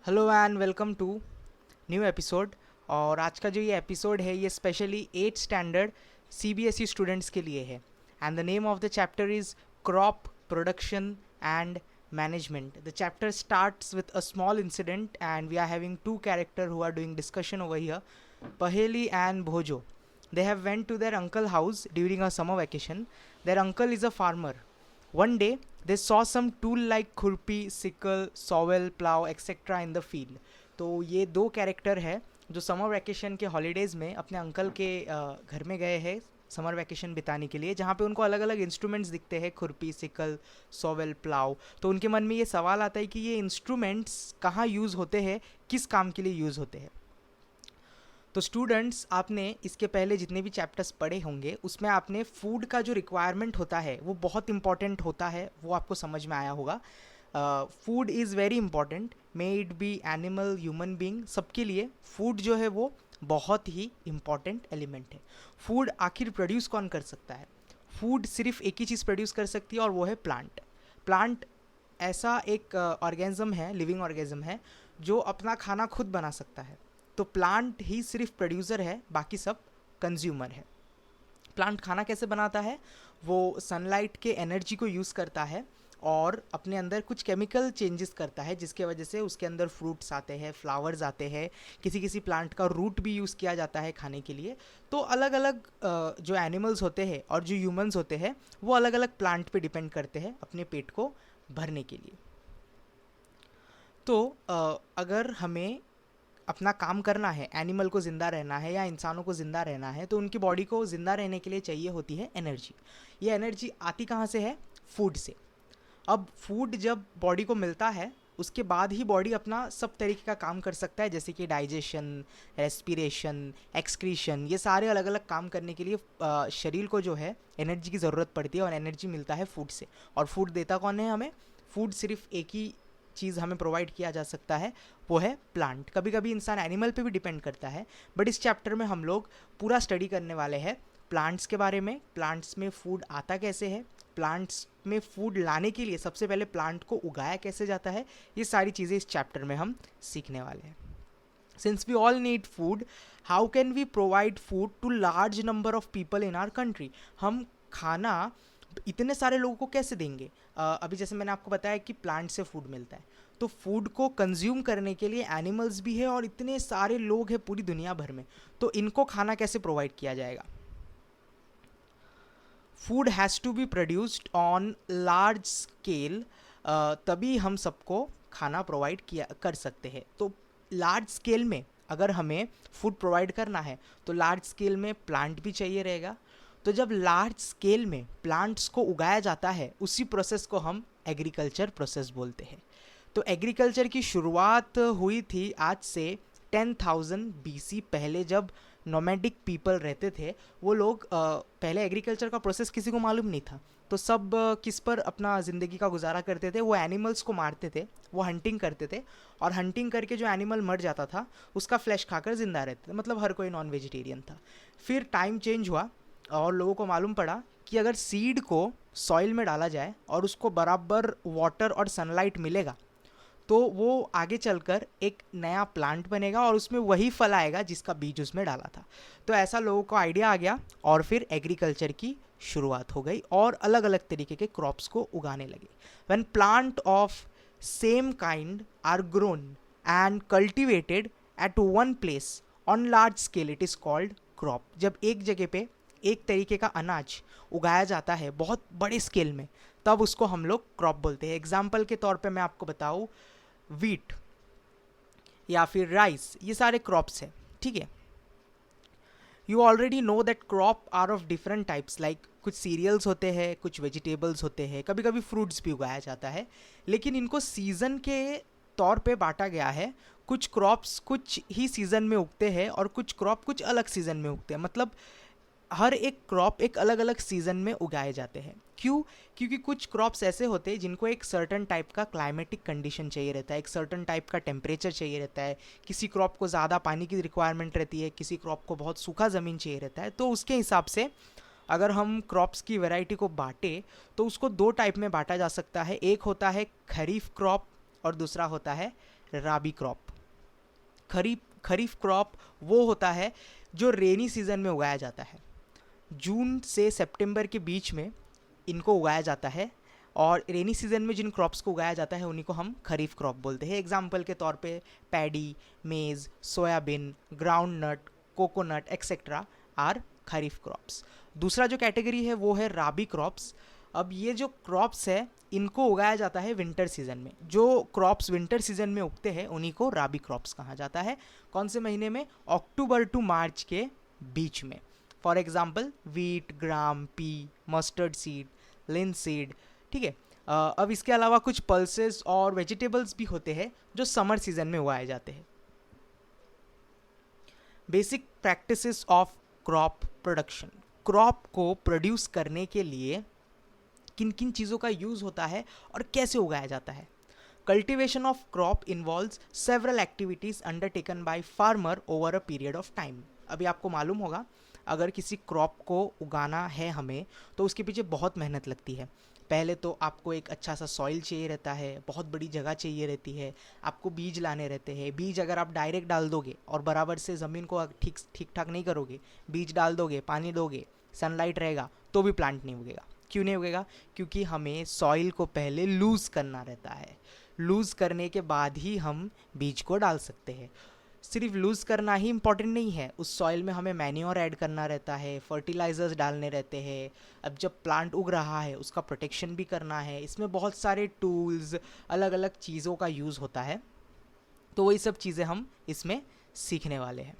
Hello and welcome to new episode. और आज का जो ये एपिसोड है ये specially 8th standard CBSE students के लिए है। And the name of the chapter is crop production and management. The chapter starts with a small incident and we are having two character who are doing discussion over here, Paheli and Bhojo. They have went to their uncle house during a summer vacation. Their uncle is a farmer. One day, they saw some tool like खुरपी, sickle, shovel, plow, etc. in the field. तो ये दो character है जो summer vacation के holidays में अपने uncle के घर में गए हैं समर वैकेशन बिताने के लिए, जहाँ पे उनको अलग अलग इंस्ट्रूमेंट्स दिखते हैं, खुरपी, सिकल, सोवेल, प्लाव। तो उनके मन में ये सवाल आता है कि ये इंस्ट्रूमेंट्स कहाँ यूज़ होते हैं, किस काम के लिए यूज़ होते हैं। तो स्टूडेंट्स, आपने इसके पहले जितने भी चैप्टर्स पढ़े होंगे उसमें आपने फूड का जो रिक्वायरमेंट होता है वो बहुत इंपॉर्टेंट होता है, वो आपको समझ में आया होगा। Food is very important, may it be animal, human being, सबके लिए फूड जो है वो बहुत ही इम्पॉर्टेंट एलिमेंट है। फूड आखिर प्रोड्यूस कौन कर सकता है? फूड सिर्फ एक ही चीज़ प्रोड्यूस कर सकती है और वो है प्लांट। प्लांट ऐसा एक ऑर्गेनिज्म है, लिविंग ऑर्गेनिज्म है, जो अपना खाना खुद बना सकता है। तो प्लांट ही सिर्फ प्रोड्यूसर है, बाकी सब कंज्यूमर है। प्लांट खाना कैसे बनाता है? वो सनलाइट के एनर्जी को यूज़ करता है और अपने अंदर कुछ केमिकल चेंजेस करता है, जिसके वजह से उसके अंदर फ्रूट्स आते हैं, फ्लावर्स आते हैं। किसी किसी प्लांट का रूट भी यूज़ किया जाता है खाने के लिए। तो अलग अलग जो एनिमल्स होते हैं और जो ह्यूमंस होते हैं वो अलग अलग प्लांट पे डिपेंड करते हैं अपने पेट को भरने के लिए। तो अगर हमें अपना काम करना है, एनिमल को ज़िंदा रहना है या इंसानों को ज़िंदा रहना है, तो उनकी बॉडी को ज़िंदा रहने के लिए चाहिए होती है एनर्जी। ये एनर्जी आती कहाँ से है? फूड से। अब फूड जब बॉडी को मिलता है उसके बाद ही बॉडी अपना सब तरीके का काम कर सकता है, जैसे कि डाइजेशन, रेस्पिरेशन, एक्सक्रीशन, ये सारे अलग अलग काम करने के लिए शरीर को जो है एनर्जी की ज़रूरत पड़ती है और एनर्जी मिलता है फूड से। और फूड देता कौन है हमें? फूड सिर्फ एक ही चीज़ हमें प्रोवाइड किया जा सकता है, वो है प्लांट। कभी कभी इंसान एनिमल पे भी डिपेंड करता है, बट इस चैप्टर में हम लोग पूरा स्टडी करने वाले हैं प्लांट्स के बारे में। प्लांट्स में फूड आता कैसे है, प्लांट्स में फूड लाने के लिए सबसे पहले प्लांट को उगाया कैसे जाता है, ये सारी चीज़ें इस चैप्टर में हम सीखने वाले हैं। Since we all need food, how can we provide food to large number of people in our country? हम खाना इतने सारे लोगों को कैसे देंगे? अभी जैसे मैंने आपको बताया कि प्लांट से फूड मिलता है, तो फूड को कंज्यूम करने के लिए एनिमल्स भी है और इतने सारे लोग हैं पूरी दुनिया भर में, तो इनको खाना कैसे प्रोवाइड किया जाएगा? Food has to be produced on large scale, तभी हम सबको खाना प्रोवाइड किया कर सकते हैं। तो लार्ज स्केल में अगर हमें फूड प्रोवाइड करना है तो लार्ज स्केल में प्लांट भी चाहिए रहेगा। तो जब लार्ज स्केल में प्लांट्स को उगाया जाता है, उसी प्रोसेस को हम एग्रीकल्चर प्रोसेस बोलते हैं। तो एग्रीकल्चर की शुरुआत हुई थी आज से 10,000 BC पहले, जब नोमैडिक पीपल रहते थे। वो लोग पहले एग्रीकल्चर का प्रोसेस किसी को मालूम नहीं था, तो सब किस पर अपना ज़िंदगी का गुजारा करते थे? वो एनिमल्स को मारते थे, वो हंटिंग करते थे, और हंटिंग करके जो एनिमल मर जाता था उसका फ्लैश खाकर ज़िंदा रहते थे। मतलब हर कोई नॉन वेजिटेरियन था। फिर टाइम चेंज हुआ और लोगों को मालूम पड़ा कि अगर सीड को सॉइल में डाला जाए और उसको बराबर वाटर और सनलाइट मिलेगा तो वो आगे चलकर एक नया प्लांट बनेगा और उसमें वही फल आएगा जिसका बीज उसमें डाला था। तो ऐसा लोगों को आइडिया आ गया और फिर एग्रीकल्चर की शुरुआत हो गई और अलग अलग तरीके के क्रॉप्स को उगाने लगे। When plant of same kind are grown and cultivated at one place on large scale, it is called crop. जब एक जगह पे एक तरीके का अनाज उगाया जाता है बहुत बड़े स्केल में, तब उसको हम लोग क्रॉप बोलते हैं। एग्जाम्पल के तौर पे मैं आपको बताऊँ, वीट या फिर राइस, ये सारे क्रॉप्स हैं, ठीक है। You already know that crop are of different types, like कुछ सीरियल्स होते हैं, कुछ वेजिटेबल्स होते हैं, कभी कभी फ्रूट्स भी उगाया जाता है, लेकिन इनको सीज़न के तौर पे बांटा गया है। कुछ क्रॉप्स कुछ ही सीज़न में उगते हैं और कुछ क्रॉप कुछ अलग सीज़न में उगते हैं। मतलब हर एक क्रॉप एक अलग अलग सीज़न में उगाए जाते हैं। क्यों? क्योंकि कुछ क्रॉप्स ऐसे होते हैं जिनको एक सर्टन टाइप का क्लाइमेटिक कंडीशन चाहिए रहता है, एक सर्टन टाइप का टेम्परेचर चाहिए रहता है। किसी क्रॉप को ज़्यादा पानी की रिक्वायरमेंट रहती है, किसी क्रॉप को बहुत सूखा ज़मीन चाहिए रहता है। तो उसके हिसाब से अगर हम क्रॉप्स की वैरायटी को बांटे तो उसको दो टाइप में बांटा जा सकता है। एक होता है खरीफ क्रॉप और दूसरा होता है राबी क्रॉप। खरीफ क्रॉप वो होता है जो रेनी सीजन में उगाया जाता है। जून से सितंबर के बीच में इनको उगाया जाता है, और रेनी सीजन में जिन क्रॉप्स को उगाया जाता है उन्हीं को हम खरीफ क्रॉप बोलते हैं। एग्जाम्पल के तौर पे paddy, maize, soybean, groundnut, coconut etcetera are kharif crops. दूसरा जो कैटेगरी है वो है राबी क्रॉप्स। अब ये जो क्रॉप्स है इनको उगाया जाता है विंटर सीजन में। जो क्रॉप्स विंटर सीजन में उगते हैं उन्हीं को राबी क्रॉप्स कहा जाता है। कौन से महीने में? अक्टूबर टू मार्च के बीच में। For example wheat, gram, P, mustard seed, linseed, ठीक है। अब इसके अलावा कुछ पल्सेस और वेजिटेबल्स भी होते हैं जो समर सीजन में उगाए जाते हैं। Basic practices of crop production. Crop को प्रोड्यूस करने के लिए किन किन चीज़ों का यूज़ होता है और कैसे उगाया जाता है। Cultivation of crop involves several activities undertaken by farmer over a period of time. अभी आपको मालूम होगा, अगर किसी क्रॉप को उगाना है हमें तो उसके पीछे बहुत मेहनत लगती है। पहले तो आपको एक अच्छा सा सॉइल चाहिए रहता है, बहुत बड़ी जगह चाहिए रहती है, आपको बीज लाने रहते हैं। बीज अगर आप डायरेक्ट डाल दोगे और बराबर से ज़मीन को ठीक ठाक नहीं करोगे, बीज डाल दोगे, पानी दोगे, सनलाइट रहेगा, तो भी प्लांट नहीं उगेगा। क्यों नहीं उगेगा? क्योंकि हमें सॉइल को पहले लूज़ करना रहता है। लूज़ करने के बाद ही हम बीज को डाल सकते हैं। सिर्फ लूज़ करना ही इम्पॉर्टेंट नहीं है, उस सॉइल में हमें मैन्योर ऐड करना रहता है, फर्टिलाइजर्स डालने रहते हैं। अब जब प्लांट उग रहा है उसका प्रोटेक्शन भी करना है। इसमें बहुत सारे टूल्स, अलग अलग चीज़ों का यूज़ होता है। तो वही सब चीज़ें हम इसमें सीखने वाले हैं।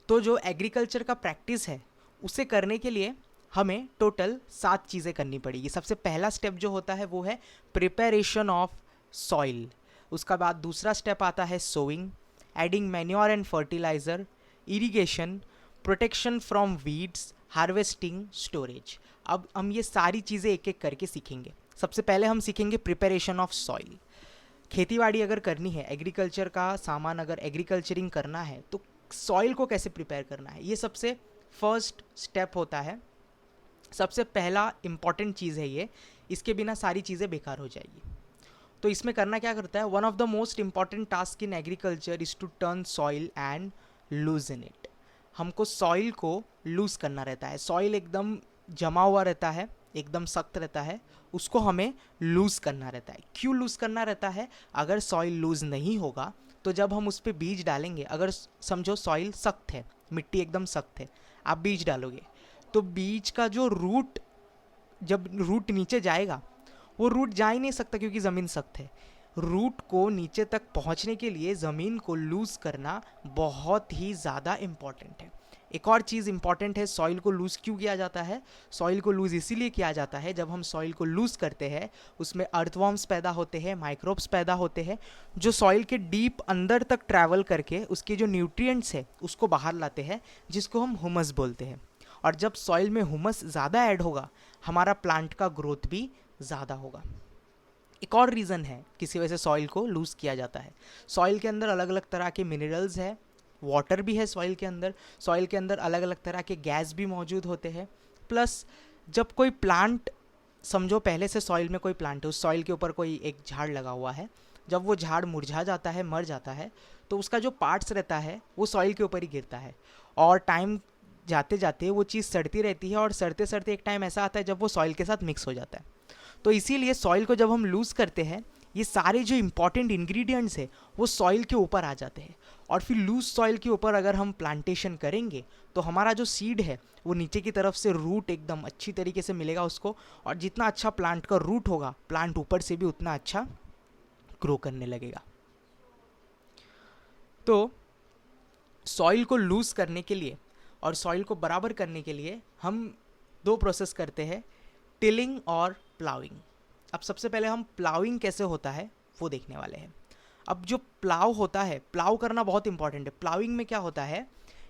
तो जो एग्रीकल्चर का प्रैक्टिस है उसे करने के लिए हमें टोटल 7 चीज़ें करनी पड़ेगी। सबसे पहला स्टेप जो होता है वो है प्रिपरेशन ऑफ सॉइल। उसका बाद दूसरा स्टेप आता है sowing, adding manure and fertiliser, irrigation, protection from weeds, harvesting, storage. अब हम ये सारी चीज़ें एक एक करके सीखेंगे। सबसे पहले हम सीखेंगे प्रिपरेशन ऑफ सॉइल। खेतीबाड़ी अगर करनी है, एग्रीकल्चर का सामान अगर एग्रीकल्चरिंग करना है तो सॉइल को कैसे प्रिपेयर करना है, ये सबसे फर्स्ट स्टेप होता है। सबसे पहला इम्पॉर्टेंट चीज़ है ये, इसके बिना सारी चीज़ें बेकार हो जाएगी। तो इसमें करना क्या करता है, one of the most important task in agriculture is to turn soil and loose in it. हमको सॉइल को लूज़ करना रहता है। सॉइल एकदम जमा हुआ रहता है, एकदम सख्त रहता है, उसको हमें लूज़ करना रहता है। क्यों लूज़ करना रहता है? अगर सॉइल लूज़ नहीं होगा तो जब हम उस पर बीज डालेंगे, अगर समझो सॉइल सख्त है, मिट्टी एकदम सख्त है, आप बीज डालोगे तो बीज का जो रूट, जब रूट नीचे जाएगा, वो रूट जा ही नहीं सकता क्योंकि ज़मीन सख्त है। रूट को नीचे तक पहुंचने के लिए ज़मीन को लूज़ करना बहुत ही ज़्यादा इम्पॉर्टेंट है। एक और चीज़ इम्पॉर्टेंट है, सॉइल को लूज़ क्यों किया जाता है? सॉइल को लूज़ इसीलिए किया जाता है, जब हम सॉइल को लूज़ करते हैं उसमें अर्थवॉर्म्स पैदा होते हैं, माइक्रोब्स पैदा होते हैं, जो सॉइल के डीप अंदर तक ट्रैवल करके उसके जो न्यूट्रिएंट्स है उसको बाहर लाते हैं, जिसको हम हुमस बोलते हैं। और जब सॉइल में हुमस ज़्यादा ऐड होगा, हमारा प्लांट का ग्रोथ भी ज़्यादा होगा। एक और रीज़न है किसी वजह से सॉइल को लूज़ किया जाता है। सॉइल के अंदर अलग अलग तरह के मिनरल्स है, वाटर भी है सॉइल के अंदर। सॉइल के अंदर अलग अलग तरह के गैस भी मौजूद होते हैं। प्लस जब कोई प्लांट, समझो पहले से सॉइल में कोई प्लांट है, उस सॉइल के ऊपर कोई एक झाड़ लगा हुआ है, जब वो झाड़ मुरझा जाता है, मर जाता है, तो उसका जो पार्ट्स रहता है वो सॉइल के ऊपर ही गिरता है। और टाइम जाते जाते वो चीज़ सड़ती रहती है, और सड़ते सड़ते एक टाइम ऐसा आता है जब वो सॉइल के साथ मिक्स हो जाता है। तो इसीलिए सॉइल को जब हम लूज़ करते हैं, ये सारे जो इंपॉर्टेंट इंग्रेडिएंट्स है वो सॉइल के ऊपर आ जाते हैं। और फिर लूज सॉइल के ऊपर अगर हम प्लांटेशन करेंगे तो हमारा जो सीड है वो नीचे की तरफ से रूट एकदम अच्छी तरीके से मिलेगा उसको, और जितना अच्छा प्लांट का रूट होगा, प्लांट ऊपर से भी उतना अच्छा ग्रो करने लगेगा। तो सॉइल को लूज़ करने के लिए और सॉइल को बराबर करने के लिए हम 2 प्रोसेस करते हैं, टिलिंग और प्लाउइंग। अब सबसे पहले हम प्लाउइंग कैसे होता है वो देखने वाले हैं। अब जो प्लाव होता है, प्लाव करना बहुत इंपॉर्टेंट है। प्लाउइंग में क्या होता है,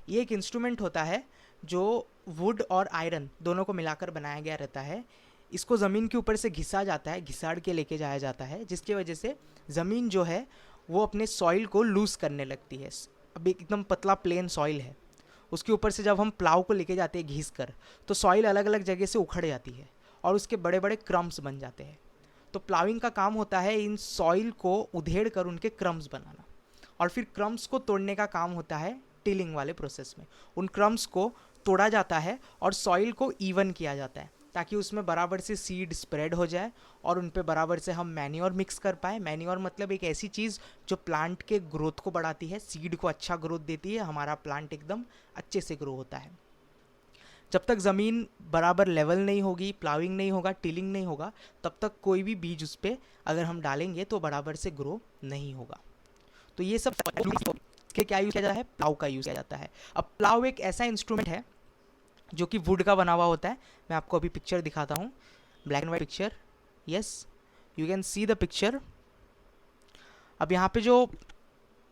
ये एक इंस्ट्रूमेंट होता है जो वुड और आयरन दोनों को मिलाकर बनाया गया रहता है। इसको ज़मीन के ऊपर से घिसा जाता है, घिसाड़ के लेके जाया जाता है, जिसकी वजह से ज़मीन जो है वो अपने सॉइल को लूज़ करने लगती है। अब एकदम पतला प्लेन सॉइल है, उसके ऊपर से जब हम प्लाव को लेके जाते हैं घिस कर, तो सॉइल अलग अलग जगह से उखड़ जाती है और उसके बड़े बड़े क्रम्स बन जाते हैं। तो प्लाविंग का काम होता है इन सॉइल को उधेड़ कर उनके क्रम्स बनाना, और फिर क्रम्स को तोड़ने का काम होता है टिलिंग वाले प्रोसेस में। उन क्रम्स को तोड़ा जाता है और सॉइल को इवन किया जाता है ताकि उसमें बराबर से सीड स्प्रेड हो जाए और उन पे बराबर से हम मैन्योर मिक्स कर पाए। मैन्योर मतलब एक ऐसी चीज़ जो प्लांट के ग्रोथ को बढ़ाती है, सीड को अच्छा ग्रोथ देती है, हमारा प्लांट एकदम अच्छे से ग्रो होता है। जब तक ज़मीन बराबर लेवल नहीं होगी, प्लाविंग नहीं होगा, टिलिंग नहीं होगा, तब तक कोई भी बीज उस पर अगर हम डालेंगे तो बराबर से ग्रो नहीं होगा। तो ये सब के क्या यूज़ किया जाता है, प्लाव का यूज़ किया जाता है। अब प्लाव एक ऐसा इंस्ट्रूमेंट है जो कि वुड का बना हुआ होता है। मैं आपको अभी पिक्चर दिखाता हूँ, black and white picture. Yes, you can see the picture. अब यहाँ पे जो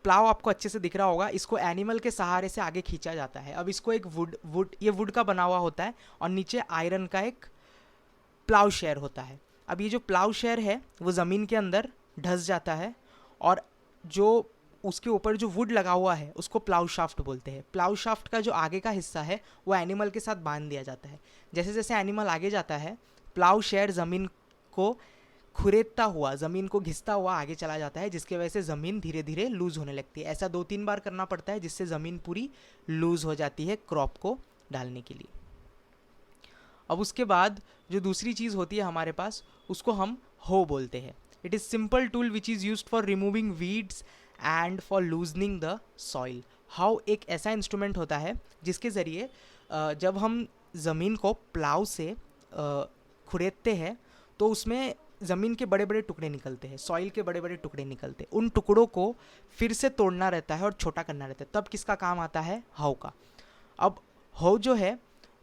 प्लाव आपको अच्छे से दिख रहा होगा, इसको एनिमल के सहारे से आगे खींचा जाता है। अब इसको एक ये वुड का बना हुआ होता है और नीचे आयरन का एक प्लाव शेयर होता है। अब ये जो प्लाव शेयर है वो ज़मीन के अंदर ढस जाता है और जो उसके ऊपर जो वुड लगा हुआ है उसको प्लाव शाफ्ट बोलते हैं। प्लाव शाफ्ट का जो आगे का हिस्सा है वो एनिमल के साथ बांध दिया जाता है। जैसे जैसे एनिमल आगे जाता है, प्लाव शेयर ज़मीन को खुरेदता हुआ, ज़मीन को घिसता हुआ आगे चला जाता है, जिसकी वजह से ज़मीन धीरे धीरे लूज़ होने लगती है। ऐसा 2-3 बार करना पड़ता है जिससे ज़मीन पूरी लूज़ हो जाती है क्रॉप को डालने के लिए। अब उसके बाद जो दूसरी चीज़ होती है हमारे पास, उसको हम हो बोलते हैं। It is simple tool which is used for removing weeds and for loosening the soil. How एक ऐसा इंस्ट्रूमेंट होता है जिसके ज़रिए जब हम ज़मीन को प्लाव से खुरेदते हैं तो उसमें ज़मीन के बड़े बड़े टुकड़े निकलते हैं, सॉइल के बड़े बड़े टुकड़े निकलते हैं। उन टुकड़ों को फिर से तोड़ना रहता है और छोटा करना रहता है। तब किसका काम आता है, हाउ का। अब हाउ जो है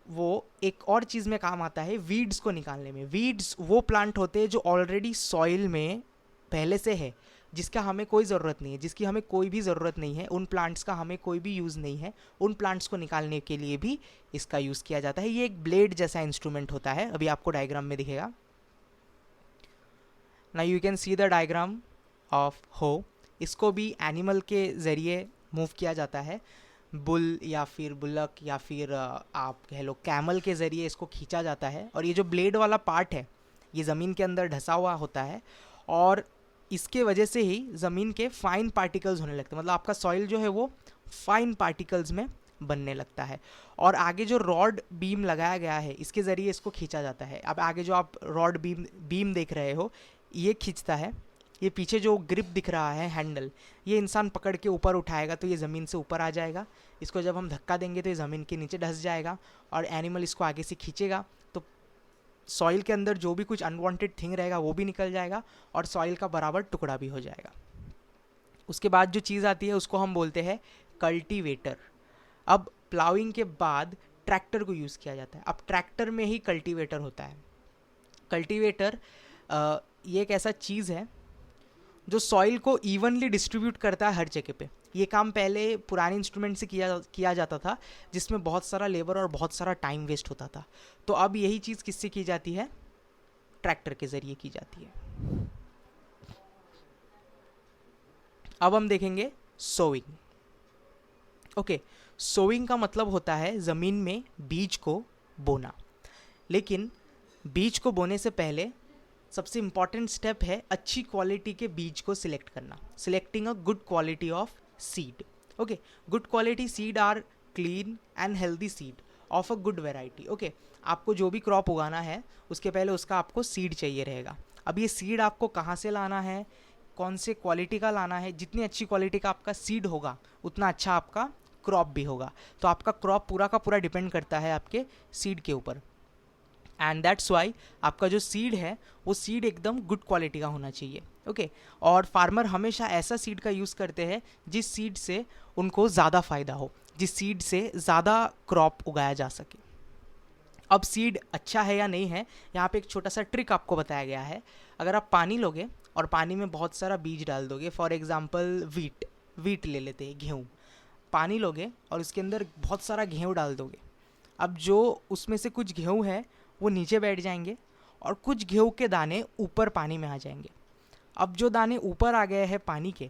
वो एक और चीज़ में काम आता है, वीड्स को निकालने में। वीड्स वो प्लांट होते हैं जो ऑलरेडी सॉइल में पहले से है, जिसका हमें कोई ज़रूरत नहीं है, जिसकी हमें कोई भी ज़रूरत नहीं है, उन प्लांट्स का हमें कोई भी यूज़ नहीं है। उन प्लांट्स को निकालने के लिए भी इसका यूज़ किया जाता है। ये एक ब्लेड जैसा इंस्ट्रूमेंट होता है, अभी आपको डायग्राम में दिखेगा। ना you can see the diagram of हो। इसको भी एनिमल के ज़रिए मूव किया जाता है, बुल या फिर बुलक या फिर आप कह लो कैमल के ज़रिए इसको खींचा जाता है। और ये जो ब्लेड वाला पार्ट है ये ज़मीन के अंदर ढसा हुआ होता है और इसके वजह से ही ज़मीन के फाइन पार्टिकल्स होने लगते हैं। मतलब आपका सॉइल जो है वो फाइन पार्टिकल्स में बनने लगता है। और आगे जो रॉड बीम लगाया गया है इसके ज़रिए इसको खींचा जाता है। अब आगे जो आप रॉड बीम देख रहे हो ये खींचता है। ये पीछे जो ग्रिप दिख रहा है, हैंडल, ये इंसान पकड़ के ऊपर उठाएगा तो ये ज़मीन से ऊपर आ जाएगा। इसको जब हम धक्का देंगे तो ये ज़मीन के नीचे धंस जाएगा और एनिमल इसको आगे से खींचेगा तो सॉइल के अंदर जो भी कुछ अनवांटेड थिंग रहेगा वो भी निकल जाएगा और सॉइल का बराबर टुकड़ा भी हो जाएगा। उसके बाद जो चीज़ आती है उसको हम बोलते हैं कल्टीवेटर। अब प्लाविंग के बाद ट्रैक्टर को यूज़ किया जाता है। अब ट्रैक्टर में ही कल्टीवेटर होता है। कल्टीवेटर ये एक ऐसा चीज़ है जो सॉइल को इवनली डिस्ट्रीब्यूट करता है हर जगह पे। ये काम पहले पुराने इंस्ट्रूमेंट से किया जाता था जिसमें बहुत सारा लेबर और बहुत सारा टाइम वेस्ट होता था। तो अब यही चीज़ किससे की जाती है, ट्रैक्टर के ज़रिए की जाती है। अब हम देखेंगे सोइंग। ओके, सोइंग का मतलब होता है ज़मीन में बीज को बोना। लेकिन बीज को बोने से पहले सबसे इम्पॉर्टेंट स्टेप है अच्छी क्वालिटी के बीज को सिलेक्ट करना। Selecting a good quality of seed. Okay, good quality seed are clean and healthy seed of a good variety. Okay, आपको जो भी क्रॉप उगाना है उसके पहले उसका आपको सीड चाहिए रहेगा। अब ये सीड आपको कहाँ से लाना है, कौन से क्वालिटी का लाना है। जितनी अच्छी क्वालिटी का आपका सीड होगा उतना अच्छा आपका क्रॉप भी होगा। तो आपका क्रॉप पूरा का पूरा डिपेंड करता है आपके सीड के ऊपर। एंड दैट्स वाई आपका जो सीड है वो सीड एकदम गुड क्वालिटी का होना चाहिए। ओके, और फार्मर हमेशा ऐसा सीड का यूज़ करते हैं जिस सीड से उनको ज़्यादा फ़ायदा हो, जिस सीड से ज़्यादा क्रॉप उगाया जा सके। अब सीड अच्छा है या नहीं है, यहाँ पे एक छोटा सा ट्रिक आपको बताया गया है। अगर आप पानी लोगे और पानी में बहुत सारा बीज डाल दोगे, फॉर एग्जाम्पल वीट ले लेते हैं, गेहूँ। पानी लोगे और उसके अंदर बहुत सारा गेहूँ डाल दोगे। अब जो उसमें से कुछ गेहूँ है वो नीचे बैठ जाएंगे और कुछ गेहूं के दाने ऊपर पानी में आ जाएंगे। अब जो दाने ऊपर आ गए हैं पानी के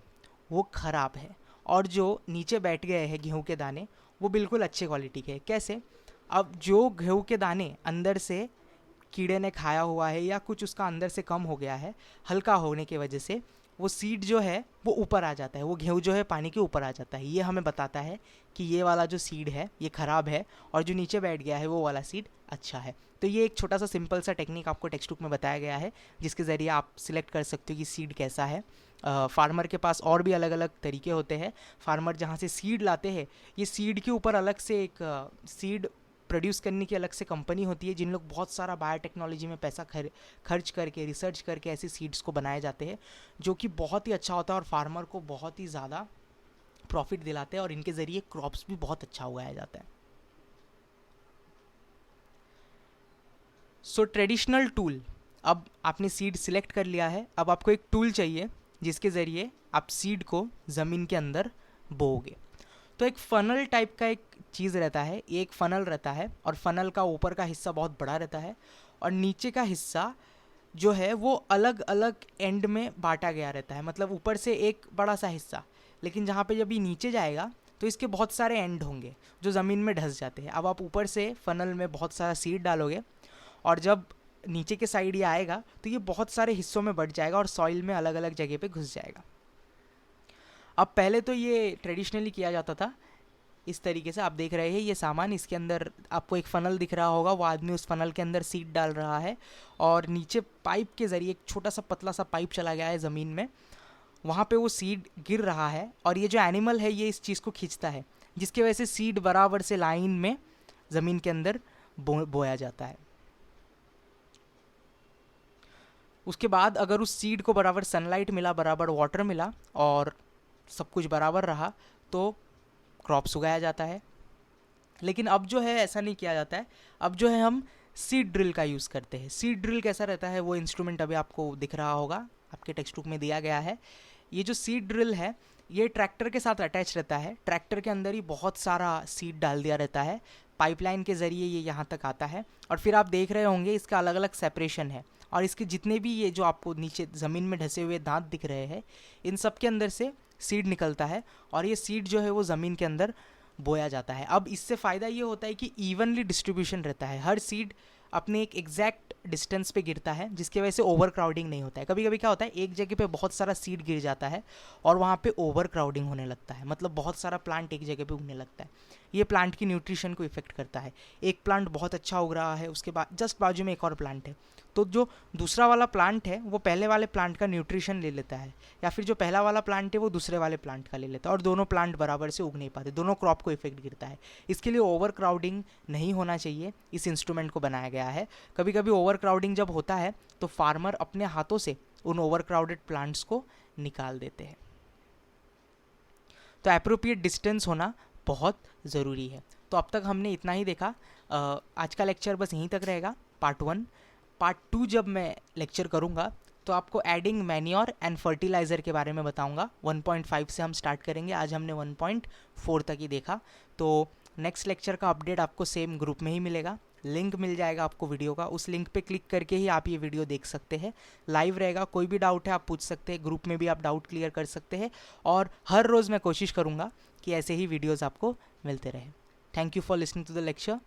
वो ख़राब है और जो नीचे बैठ गए हैं गेहूं के दाने वो बिल्कुल अच्छे क्वालिटी के हैं। कैसे? अब जो गेहूं के दाने अंदर से कीड़े ने खाया हुआ है या कुछ उसका अंदर से कम हो गया है, हल्का होने की वजह से वो सीड जो है वो ऊपर आ जाता है, वो गेहूँ जो है पानी के ऊपर आ जाता है। ये हमें बताता है कि ये वाला जो सीड है ये ख़राब है और जो नीचे बैठ गया है वो वाला सीड अच्छा है। तो ये एक छोटा सा सिंपल सा टेक्निक आपको टेक्स्ट बुक में बताया गया है, जिसके ज़रिए आप सिलेक्ट कर सकते हो कि सीड कैसा है। फार्मर के पास और भी अलग अलग तरीके होते हैं। फार्मर जहाँ से सीड लाते हैं, ये सीड के ऊपर अलग से एक सीड प्रोड्यूस करने की अलग से कंपनी होती है, जिन लोग बहुत सारा बायोटेक्नोलॉजी में पैसा खर्च करके रिसर्च करके ऐसे सीड्स को बनाए जाते हैं, जो कि बहुत ही अच्छा होता है और फार्मर को बहुत ही ज़्यादा प्रॉफिट दिलाते हैं और इनके ज़रिए क्रॉप्स भी बहुत अच्छा उगाया जाता है। सो ट्रेडिशनल टूल, अब आपने सीड सिलेक्ट कर लिया है, अब आपको एक टूल चाहिए जिसके ज़रिए आप सीड को ज़मीन के अंदर बोओगे। तो एक फ़नल टाइप का एक चीज़ रहता है, एक फ़नल रहता है और फ़नल का ऊपर का हिस्सा बहुत बड़ा रहता है और नीचे का हिस्सा जो है वो अलग अलग एंड में बांटा गया रहता है। मतलब ऊपर से एक बड़ा सा हिस्सा, लेकिन जहाँ पे जब ये नीचे जाएगा तो इसके बहुत सारे एंड होंगे जो ज़मीन में धंस जाते हैं। अब आप ऊपर से फ़नल में बहुत सारा सीड डालोगे और जब नीचे के साइड ये आएगा तो ये बहुत सारे हिस्सों में बढ़ जाएगा और सॉइल में अलग अलग जगह पे घुस जाएगा। अब पहले तो ये ट्रेडिशनली किया जाता था इस तरीके से। आप देख रहे हैं ये सामान, इसके अंदर आपको एक फ़नल दिख रहा होगा, वो आदमी उस फ़नल के अंदर सीड डाल रहा है और नीचे पाइप के ज़रिए एक छोटा सा पतला सा पाइप चला गया है ज़मीन में, वहाँ पे वो सीड गिर रहा है और ये जो एनिमल है ये इस चीज़ को खींचता है, जिसकी वजह से सीड बराबर से लाइन में ज़मीन के अंदर बोया जाता है। उसके बाद अगर उस सीड को बराबर सनलाइट मिला, बराबर वाटर मिला और सब कुछ बराबर रहा तो क्रॉप्स उगाया जाता है। लेकिन अब जो है ऐसा नहीं किया जाता है, अब जो है हम सीड ड्रिल का यूज़ करते हैं। सीड ड्रिल कैसा रहता है, वो इंस्ट्रूमेंट अभी आपको दिख रहा होगा, आपके टेक्स्ट बुक में दिया गया है। ये जो सीड ड्रिल है ये ट्रैक्टर के साथ अटैच रहता है, ट्रैक्टर के अंदर ही बहुत सारा सीड डाल दिया रहता है, पाइपलाइन के ज़रिए ये यहाँ तक आता है और फिर आप देख रहे होंगे इसका अलग अलग सेपरेशन है और इसके जितने भी ये जो आपको नीचे ज़मीन में ढसे हुए दांत दिख रहे हैं, इन सब के अंदर से सीड निकलता है और ये सीड जो है वो ज़मीन के अंदर बोया जाता है। अब इससे फ़ायदा ये होता है कि इवनली डिस्ट्रीब्यूशन रहता है, हर सीड अपने एक एग्जैक्ट डिस्टेंस पे गिरता है, जिसकी वजह से ओवर क्राउडिंग नहीं होता है। कभी कभी क्या होता है एक जगह पे बहुत सारा सीड गिर जाता है और वहाँ पे ओवर क्राउडिंग होने लगता है, मतलब बहुत सारा प्लांट एक जगह पे उगने लगता है। ये प्लांट की न्यूट्रिशन को इफेक्ट करता है। एक प्लांट बहुत अच्छा उग रहा है, उसके बाद जस्ट बाजू में एक और प्लांट है, तो जो दूसरा वाला प्लांट है वो पहले वाले प्लांट का न्यूट्रिशन ले लेता है, या फिर जो पहला वाला प्लांट है वो दूसरे वाले प्लांट का ले लेता है और दोनों प्लांट बराबर से उग नहीं पाते, दोनों क्रॉप को इफेक्ट गिरता है। इसके लिए ओवर क्राउडिंग नहीं होना चाहिए, इस इंस्ट्रूमेंट को बनाया गया है। कभी कभी ओवर क्राउडिंग जब होता है तो फार्मर अपने हाथों से उन ओवर क्राउडेड प्लांट्स को निकाल देते हैं। तो एप्रोप्रिएट डिस्टेंस होना बहुत ज़रूरी है। तो अब तक हमने इतना ही देखा। आज का लेक्चर बस यहीं तक रहेगा, पार्ट 1। पार्ट 2 जब मैं लेक्चर करूँगा तो आपको एडिंग मैन्योर एंड फर्टिलाइज़र के बारे में बताऊँगा। 1.5 से हम स्टार्ट करेंगे, आज हमने 1.4 तक ही देखा। तो नेक्स्ट लेक्चर का अपडेट आपको सेम ग्रुप में ही मिलेगा, लिंक मिल जाएगा आपको वीडियो का, उस लिंक पे क्लिक करके ही आप ये वीडियो देख सकते हैं। लाइव रहेगा, कोई भी डाउट है आप पूछ सकते हैं, ग्रुप में भी आप डाउट क्लियर कर सकते हैं और हर रोज़ मैं कोशिश करूँगा कि ऐसे ही वीडियोज़ आपको मिलते रहे। Thank you for listening to the lecture.